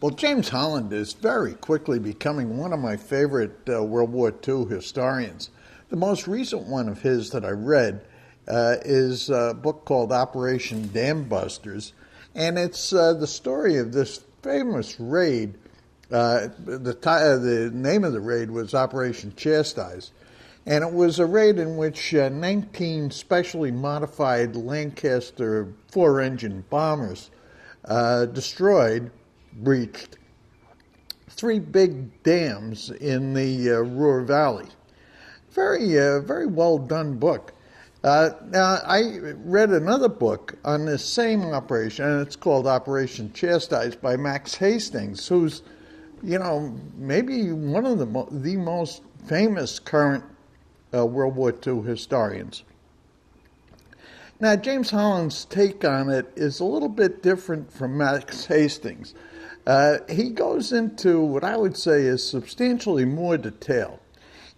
Well, James Holland is very quickly becoming one of my favorite World War II historians. The most recent one of his that I read is a book called Operation Dambusters, and it's the story of this famous raid. The name of the raid was Operation Chastise, and it was a raid in which 19 specially modified Lancaster four-engine bombers breached three big dams in the Ruhr Valley. Very well done book. Now, I read another book on this same operation, and it's called Operation Chastise by Max Hastings, who's, maybe one of the most famous current World War II historians. Now, James Holland's take on it is a little bit different from Max Hastings. He goes into what I would say is substantially more detail.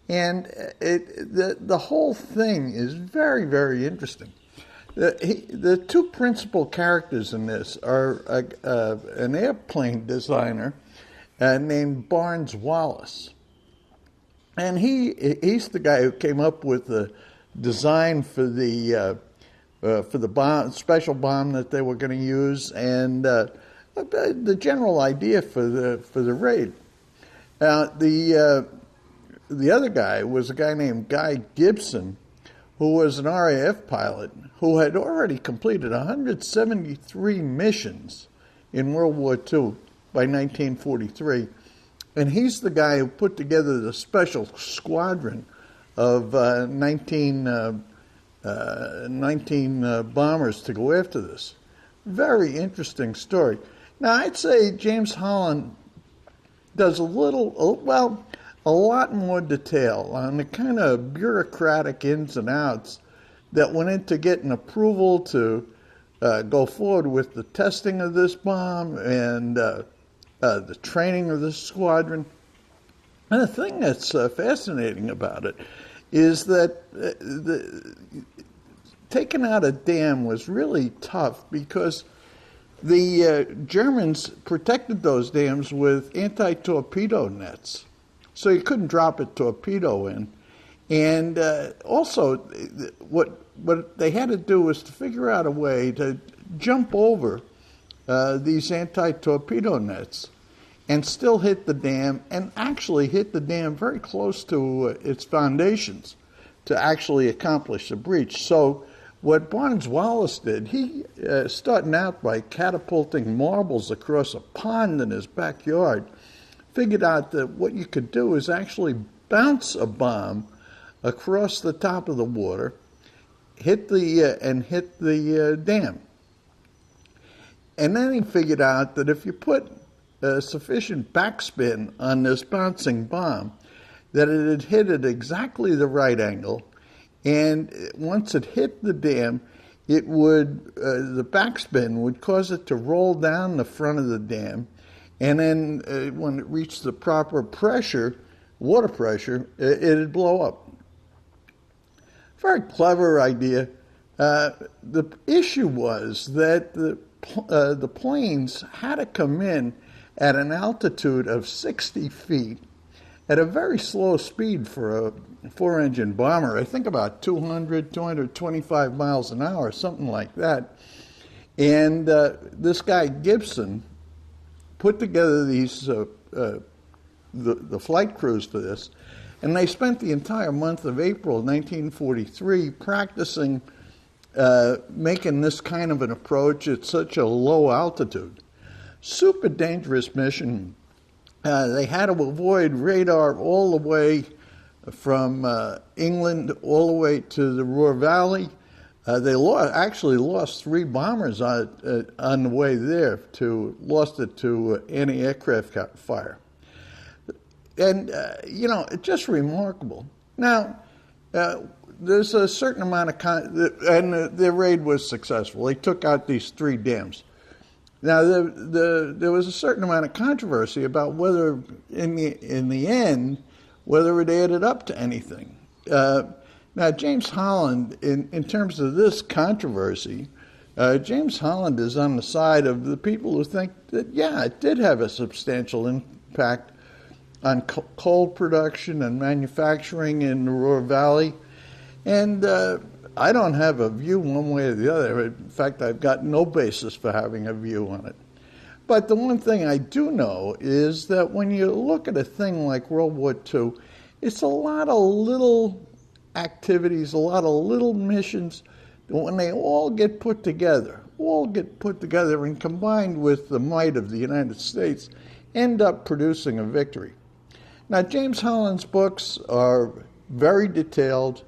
And the whole thing is very, very interesting. The two principal characters in this are an airplane designer named Barnes Wallace. And he's the guy who came up with the design for the special bomb that they were going to use, and the general idea for the raid. Now, the other guy was a guy named Guy Gibson, who was an RAF pilot who had already completed 173 missions in World War II by 1943, and he's the guy who put together the special squadron of 19 bombers to go after this. Very interesting story. Now, I'd say James Holland does a lot more detail on the kind of bureaucratic ins and outs that went into getting approval to go forward with the testing of this bomb and the training of this squadron. And the thing that's fascinating about it is that taking out a dam was really tough because the Germans protected those dams with anti-torpedo nets, so you couldn't drop a torpedo in. And also, what they had to do was to figure out a way to jump over these anti-torpedo nets and still hit the dam, and actually hit the dam very close to its foundations to actually accomplish the breach. So what Barnes Wallace did, he starting out by catapulting marbles across a pond in his backyard, figured out that what you could do is actually bounce a bomb across the top of the water, hit the dam. And then he figured out that if you put sufficient backspin on this bouncing bomb, that it had hit at exactly the right angle, and once it hit the dam, it would the backspin would cause it to roll down the front of the dam, and then when it reached the proper pressure, water pressure, it'd blow up. Very clever idea. The issue was that the planes had to come in at an altitude of 60 feet at a very slow speed for a four-engine bomber. I think about 225 miles an hour, something like that. And this guy Gibson put together these the flight crews for this, and they spent the entire month of April 1943 practicing making this kind of an approach at such a low altitude. Super dangerous mission. They had to avoid radar all the way from England all the way to the Ruhr Valley. They actually lost three bombers on the way there. Lost it to anti-aircraft fire. And, it's just remarkable. Now, there's a certain amount of... and the raid was successful. They took out these three dams. Now, there was a certain amount of controversy about whether, in the end, whether it added up to anything. Now, James Holland, in terms of this controversy, James Holland is on the side of the people who think that, yeah, it did have a substantial impact on coal production and manufacturing in the Ruhr Valley. And I don't have a view one way or the other. In fact, I've got no basis for having a view on it. But the one thing I do know is that when you look at a thing like World War II, it's a lot of little activities, a lot of little missions. When they all get put together and combined with the might of the United States, end up producing a victory. Now, James Holland's books are very detailed,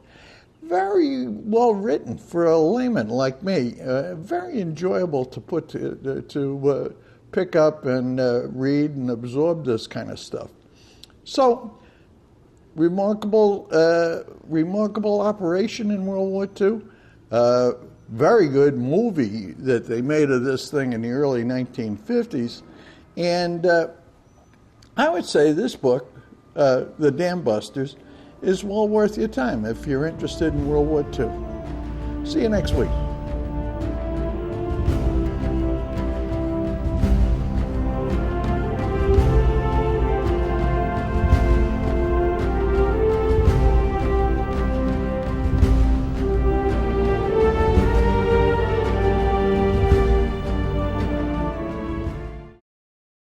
very well written for a layman like me, very enjoyable to pick up and read and absorb this kind of stuff. So, remarkable operation in World War II. Very good movie that they made of this thing in the early 1950s. And I would say this book, The Dambusters, is well worth your time if you're interested in World War II. See you next week.